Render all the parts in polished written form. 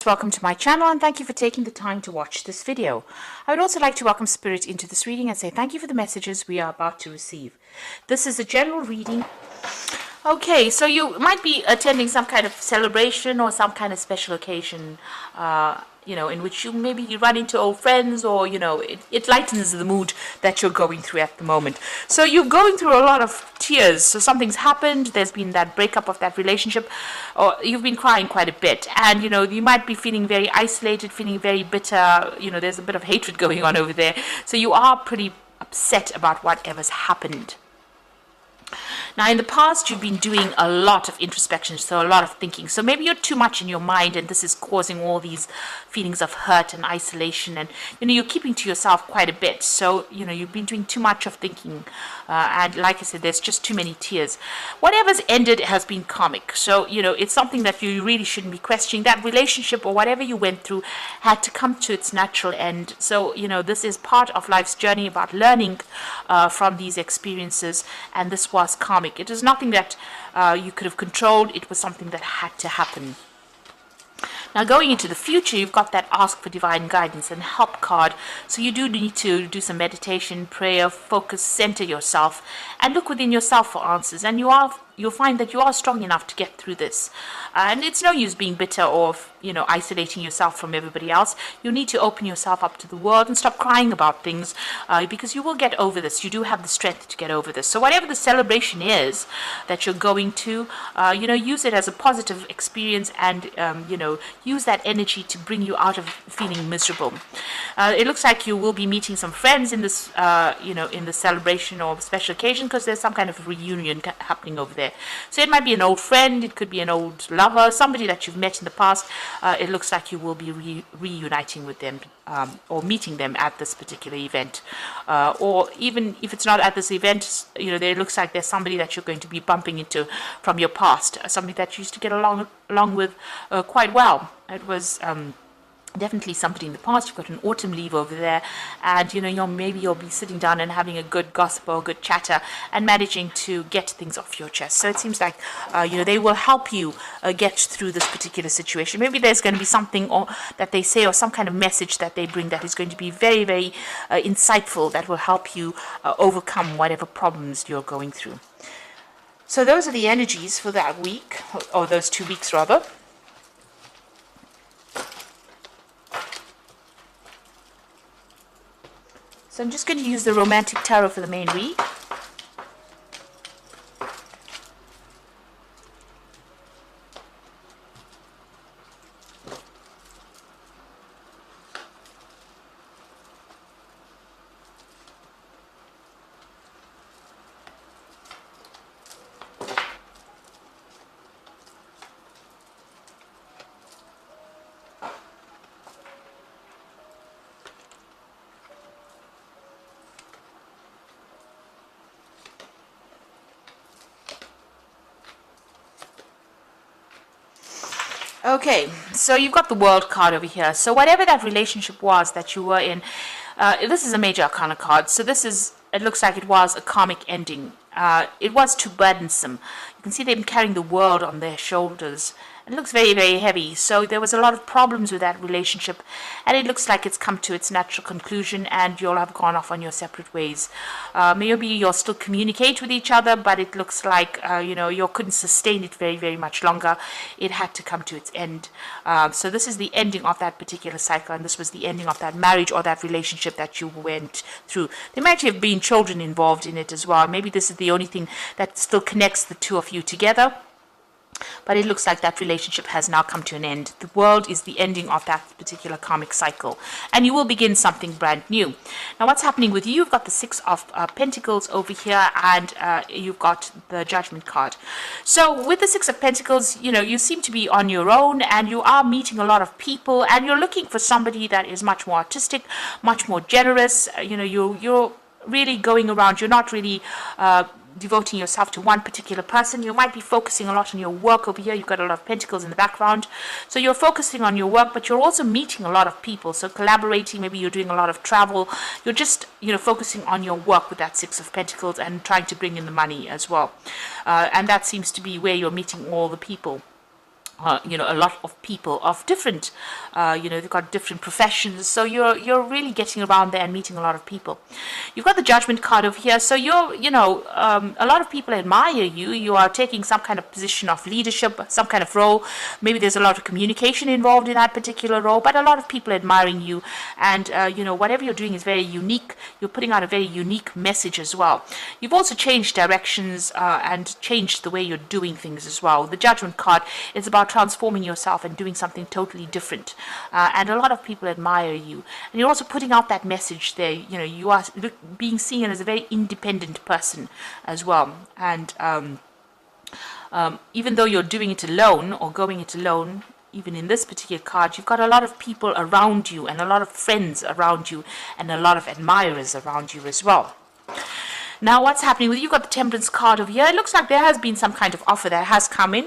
Welcome to my channel and thank you for taking the time to watch this video. I would also like to welcome Spirit into this reading and say thank you for the messages we are about to receive. This is a general reading. Okay, so you might be attending some kind of celebration or some kind of special occasion, in which you run into old friends, or, it lightens the mood that you're going through at the moment. So you're going through a lot of tears. So something's happened, there's been that breakup of that relationship, or you've been crying quite a bit. And, you might be feeling very isolated, feeling very bitter. There's a bit of hatred going on over there. So you are pretty upset about whatever's happened. Now, in the past, you've been doing a lot of introspection, so a lot of thinking. So maybe you're too much in your mind, and this is causing all these feelings of hurt and isolation. And, you're keeping to yourself quite a bit. So, you've been doing too much of thinking. And like I said, there's just too many tears. Whatever's ended has been karmic. So, it's something that you really shouldn't be questioning. That relationship or whatever you went through had to come to its natural end. So, this is part of life's journey about learning from these experiences. And this was karmic. It is nothing that you could have controlled. It was something that had to happen. Now, going into the future, you've got that ask for divine guidance and help card. So you do need to do some meditation, prayer, focus, center yourself, and look within yourself for answers. And you'll find that you are strong enough to get through this. And it's no use being bitter or, isolating yourself from everybody else. You need to open yourself up to the world and stop crying about things, because you will get over this. You do have the strength to get over this. So whatever the celebration is that you're going to, use it as a positive experience and, use that energy to bring you out of feeling miserable. It looks like you will be meeting some friends in this, in the celebration or special occasion, because there's some kind of reunion happening over there. So it might be an old friend, it could be an old lover, somebody that you've met in the past. It looks like you will be reuniting with them, or meeting them at this particular event. Or even if it's not at this event, there looks like there's somebody that you're going to be bumping into from your past, somebody that you used to get along with quite well. It was definitely somebody in the past. You've got an autumn leaf over there, and maybe you'll be sitting down and having a good gossip or a good chatter and managing to get things off your chest. So it seems like they will help you get through this particular situation. Maybe there's going to be something that they say, or some kind of message that they bring, that is going to be very, very insightful, that will help you overcome whatever problems you're going through. So those are the energies for that week, or those 2 weeks rather. So I'm just going to use the Romantic Tarot for the main read. Okay, so you've got the World card over here. So whatever that relationship was that you were in, this is a Major Arcana card. So it looks like it was a karmic ending. It was too burdensome. You can see them carrying the world on their shoulders. It looks very, very heavy. So there was a lot of problems with that relationship, and it looks like it's come to its natural conclusion, and you'll have gone off on your separate ways. Maybe you'll still communicate with each other, but it looks like you couldn't sustain it very, very much longer. It had to come to its end. So this is the ending of that particular cycle, and this was the ending of that marriage or that relationship that you went through. There might have been children involved in it as well. Maybe this is the only thing that still connects the two of you together. But it looks like that relationship has now come to an end. The World is the ending of that particular karmic cycle, and you will begin something brand new. Now, what's happening with you? You've got the Six of Pentacles over here, and you've got the Judgment card. So with the Six of Pentacles, you seem to be on your own, and you are meeting a lot of people, and you're looking for somebody that is much more artistic, much more generous. You're really going around. You're not really devoting yourself to one particular person. You might be focusing a lot on your work over here. You've got a lot of pentacles in the background. So you're focusing on your work, but you're also meeting a lot of people. So collaborating, maybe you're doing a lot of travel. You're just, focusing on your work with that Six of Pentacles and trying to bring in the money as well. And that seems to be where you're meeting all the people. a lot of people of different, they've got different professions. So you're really getting around there and meeting a lot of people. You've got the Judgment card over here. So a lot of people admire you. You are taking some kind of position of leadership, some kind of role. Maybe there's a lot of communication involved in that particular role, but a lot of people admiring you. And, whatever you're doing is very unique. You're putting out a very unique message as well. You've also changed directions and changed the way you're doing things as well. The Judgment card is about transforming yourself and doing something totally different, and a lot of people admire you. And you're also putting out that message there. You are being seen as a very independent person as well. And even though you're doing it alone or going it alone, even in this particular card, you've got a lot of people around you and a lot of friends around you and a lot of admirers around you as well. Now, what's happening with you? You've got the Temperance card over here. It looks like there has been some kind of offer that has come in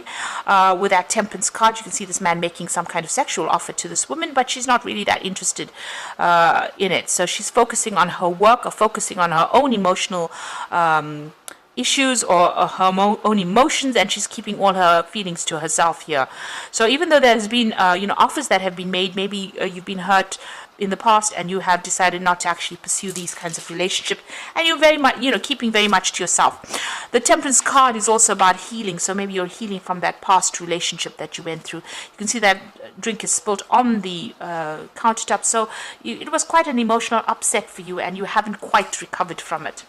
with that Temperance card. You can see this man making some kind of sexual offer to this woman, but she's not really that interested in it. So she's focusing on her work or focusing on her own emotional issues or her own emotions, and she's keeping all her feelings to herself here. So even though there's been offers that have been made, maybe you've been hurt in the past and you have decided not to actually pursue these kinds of relationships, and you're very much keeping very much to yourself. The Temperance card is also about healing, so maybe you're healing from that past relationship that you went through. You can see that drink is spilled on the countertop, so it was quite an emotional upset for you and you haven't quite recovered from it.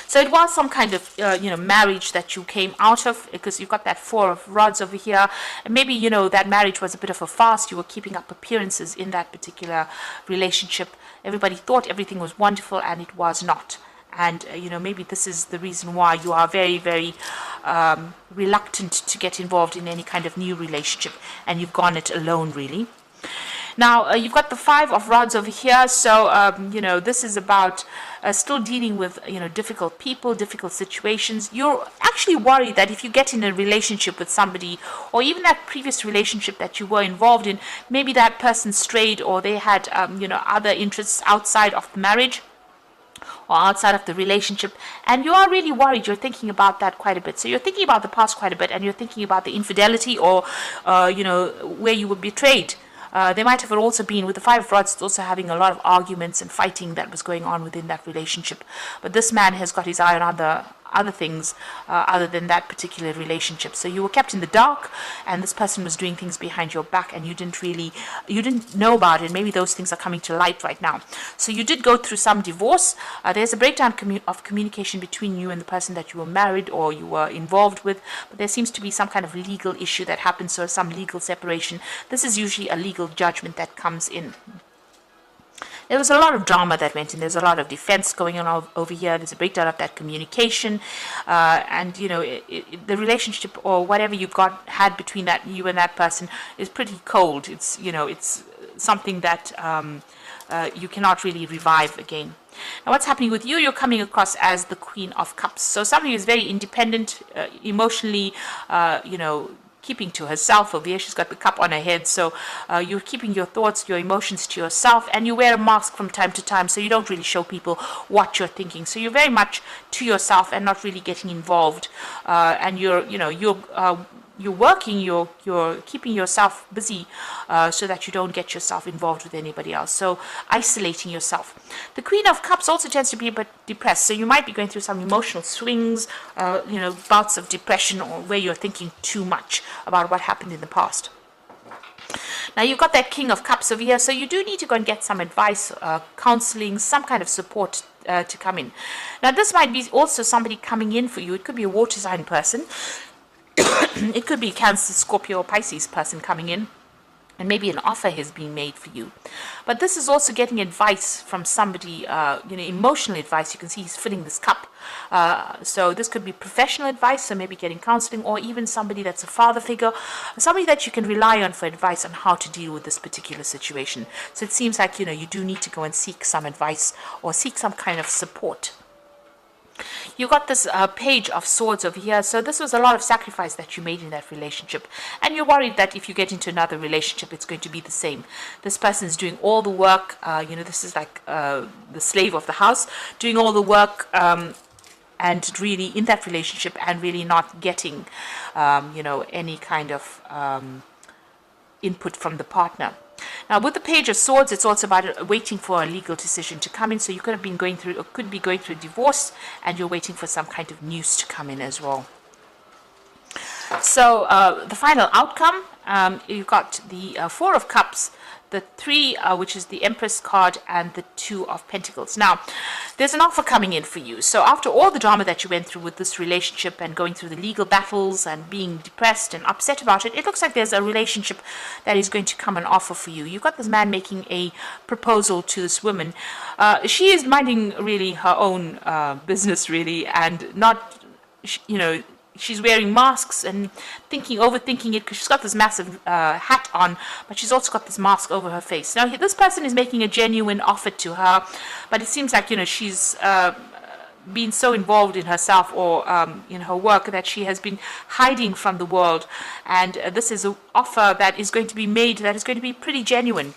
So it was some kind of, marriage that you came out of, because you've got that Four of Rods over here. And maybe, that marriage was a bit of a farce. You were keeping up appearances in that particular relationship. Everybody thought everything was wonderful, and it was not. And, maybe this is the reason why you are very, very reluctant to get involved in any kind of new relationship. And you've gone it alone, really. Now, you've got the Five of Rods over here. So, this is about still dealing with, difficult people, difficult situations. You're actually worried that if you get in a relationship with somebody, or even that previous relationship that you were involved in, maybe that person strayed, or they had, other interests outside of the marriage or outside of the relationship, and you are really worried. You're thinking about that quite a bit. So you're thinking about the past quite a bit, and you're thinking about the infidelity or, where you were betrayed. There might have also been, with the Five of Rods, it's also having a lot of arguments and fighting that was going on within that relationship. But this man has got his eye on other things other than that particular relationship. So you were kept in the dark, and this person was doing things behind your back, and you didn't know about it. Maybe those things are coming to light right now. So you did go through some divorce. There's a breakdown of communication between you and the person that you were married or you were involved with, but there seems to be some kind of legal issue that happens, so some legal separation. This is usually a legal judgment that comes in. There was a lot of drama that went in. There's a lot of defense going on over here. There's a breakdown of that communication, and the relationship or whatever you've had between you and that person is pretty cold. It's it's something that you cannot really revive again. Now, what's happening with you? You're coming across as the Queen of Cups. So somebody who's very independent, emotionally, keeping to herself. Over here, she's got the cup on her head, so you're keeping your thoughts, your emotions to yourself, and you wear a mask from time to time, so you don't really show people what you're thinking. So you're very much to yourself and not really getting involved, and you're working, you're keeping yourself busy so that you don't get yourself involved with anybody else. So isolating yourself. The Queen of Cups also tends to be a bit depressed. So you might be going through some emotional swings, bouts of depression, or where you're thinking too much about what happened in the past. Now, you've got that King of Cups over here, so you do need to go and get some advice, counseling, some kind of support to come in. Now, this might be also somebody coming in for you. It could be a water sign person. It could be Cancer, Scorpio, or Pisces person coming in, and maybe an offer has been made for you. But this is also getting advice from somebody, emotional advice. You can see he's filling this cup. So this could be professional advice, so maybe getting counseling, or even somebody that's a father figure, somebody that you can rely on for advice on how to deal with this particular situation. So it seems like, you do need to go and seek some advice or seek some kind of support. You got this Page of Swords over here. So this was a lot of sacrifice that you made in that relationship, and you're worried that if you get into another relationship, it's going to be the same. This person's doing all the work. This is like the slave of the house, doing all the work, and really in that relationship and really not getting, any kind of input from the partner. Now, with the Page of Swords, it's also about waiting for a legal decision to come in. So you could have been going through, or could be going through a divorce, and you're waiting for some kind of news to come in as well. So the final outcome, you've got the Four of Cups, the Three, which is the Empress card, and the Two of Pentacles. Now, there's an offer coming in for you. So after all the drama that you went through with this relationship and going through the legal battles and being depressed and upset about it, it looks like there's a relationship that is going to come and offer for you. You've got this man making a proposal to this woman. She is minding really her own business, really, and not, she's wearing masks and overthinking it because she's got this massive hat on, but she's also got this mask over her face. Now, this person is making a genuine offer to her, but it seems like, she's been so involved in herself or in her work that she has been hiding from the world. And this is an offer that is going to be made that is going to be pretty genuine.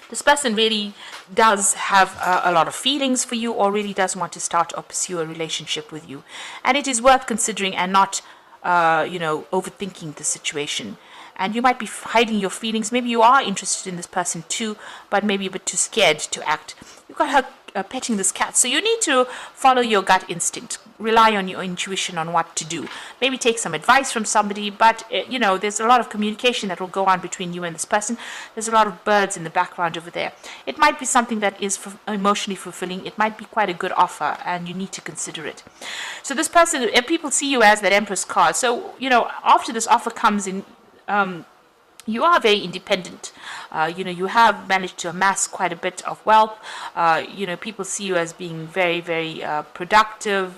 This person really does have a lot of feelings for you, or really does want to start or pursue a relationship with you. And it is worth considering and not, overthinking the situation. And you might be hiding your feelings. Maybe you are interested in this person too, but maybe a bit too scared to act. You've got her petting this cat. So you need to follow your gut instinct. Rely on your intuition on what to do. Maybe take some advice from somebody, but, there's a lot of communication that will go on between you and this person. There's a lot of birds in the background over there. It might be something that is emotionally fulfilling. It might be quite a good offer, and you need to consider it. So this person, people see you as that Empress card. So, after this offer comes in, you are very independent. You have managed to amass quite a bit of wealth. People see you as being very, very productive,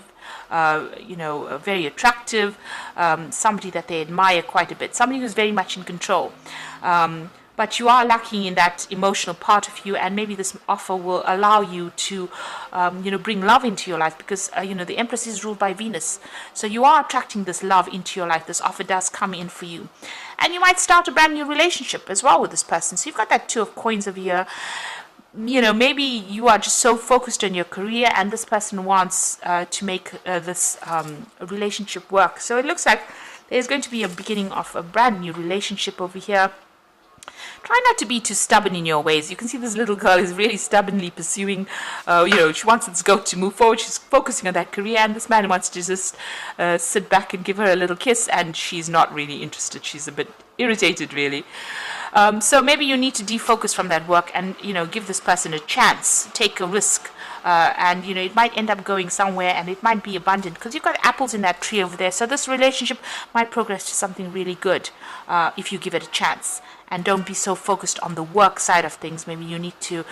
very attractive, somebody that they admire quite a bit, somebody who's very much in control. But you are lacking in that emotional part of you, and maybe this offer will allow you to, bring love into your life, because, the Empress is ruled by Venus. So you are attracting this love into your life. This offer does come in for you. And you might start a brand new relationship as well with this person. So you've got that Two of Coins over here. Maybe you are just so focused on your career, and this person wants to make this relationship work. So it looks like there's going to be a beginning of a brand new relationship over here. Try not to be too stubborn in your ways. You can see this little girl is really stubbornly pursuing, she wants this goat to move forward. She's focusing on that career, and this man wants to just sit back and give her a little kiss, and she's not really interested. She's a bit irritated, really. So maybe you need to defocus from that work and, give this person a chance, take a risk. And it might end up going somewhere, and it might be abundant because you've got apples in that tree over there. So this relationship might progress to something really good if you give it a chance. And don't be so focused on the work side of things. Maybe you need to,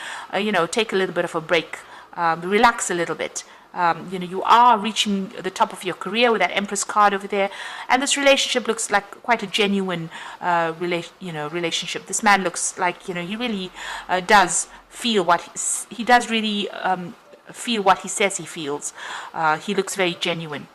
take a little bit of a break, relax a little bit. You are reaching the top of your career with that Empress card over there, and this relationship looks like quite a genuine relationship. This man looks like he really does feel what he does really feel what he says he feels. He looks very genuine.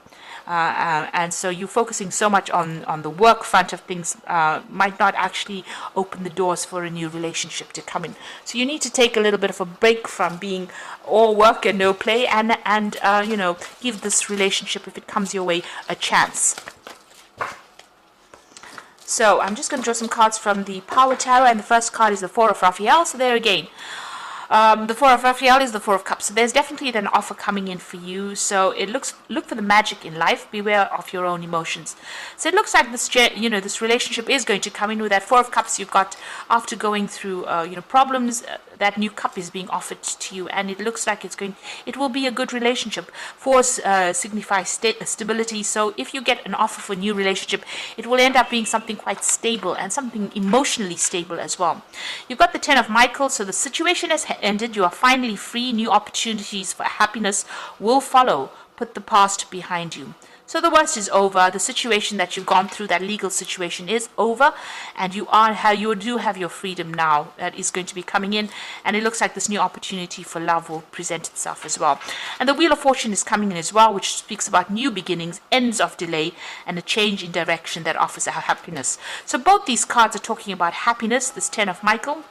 And so you focusing so much on the work front of things might not actually open the doors for a new relationship to come in. So you need to take a little bit of a break from being all work and no play, and give this relationship, if it comes your way, a chance. So I'm just going to draw some cards from the Power Tarot, and the first card is the Four of Raphael. So there again, the Four of Raphael is the Four of Cups. So there's definitely an offer coming in for you. So look for the magic in life. Beware of your own emotions. So it looks like this relationship is going to come in with that Four of Cups. You've got, after going through problems, that new cup is being offered to you, and it looks like it will be a good relationship. Fours signify stability. So if you get an offer for a new relationship, it will end up being something quite stable and something emotionally stable as well. You've got the Ten of Michael. So the situation has ended. You are finally free. New opportunities for happiness will follow. Put the past behind you. So the worst is over. The situation that you've gone through, that legal situation, is over, and you do have your freedom now that is going to be coming in, and it looks like this new opportunity for love will present itself as well. And the Wheel of Fortune is coming in as well, which speaks about new beginnings, ends of delay, and a change in direction that offers a happiness. So both these cards are talking about happiness. This Ten of Michael,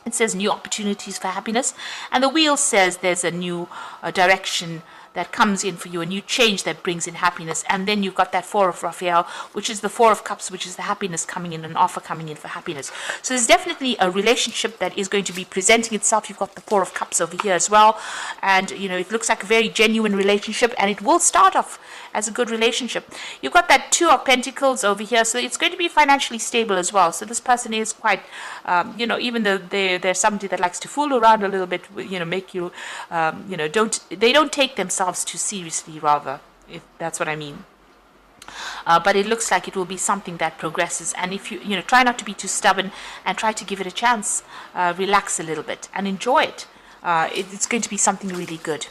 it says new opportunities for happiness, and the Wheel says there's a new direction that comes in for you, a new change that brings in happiness. And then you've got that Four of Raphael, which is the Four of Cups, which is the happiness coming in, an offer coming in for happiness. So there's definitely a relationship that is going to be presenting itself. You've got the Four of Cups over here as well, and it looks like a very genuine relationship, and it will start off as a good relationship. You've got that Two of Pentacles over here, so it's going to be financially stable as well. So this person is quite, even though they're somebody that likes to fool around a little bit, make you, they don't take themselves too seriously, rather, if that's what I mean. But it looks like it will be something that progresses, and if you try not to be too stubborn and try to give it a chance, relax a little bit and enjoy it. It's going to be something really good.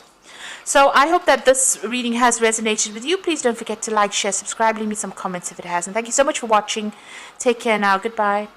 So I hope that this reading has resonated with you. Please don't forget to like, share, subscribe, leave me some comments if it has, and thank you so much for watching. Take care now. Goodbye.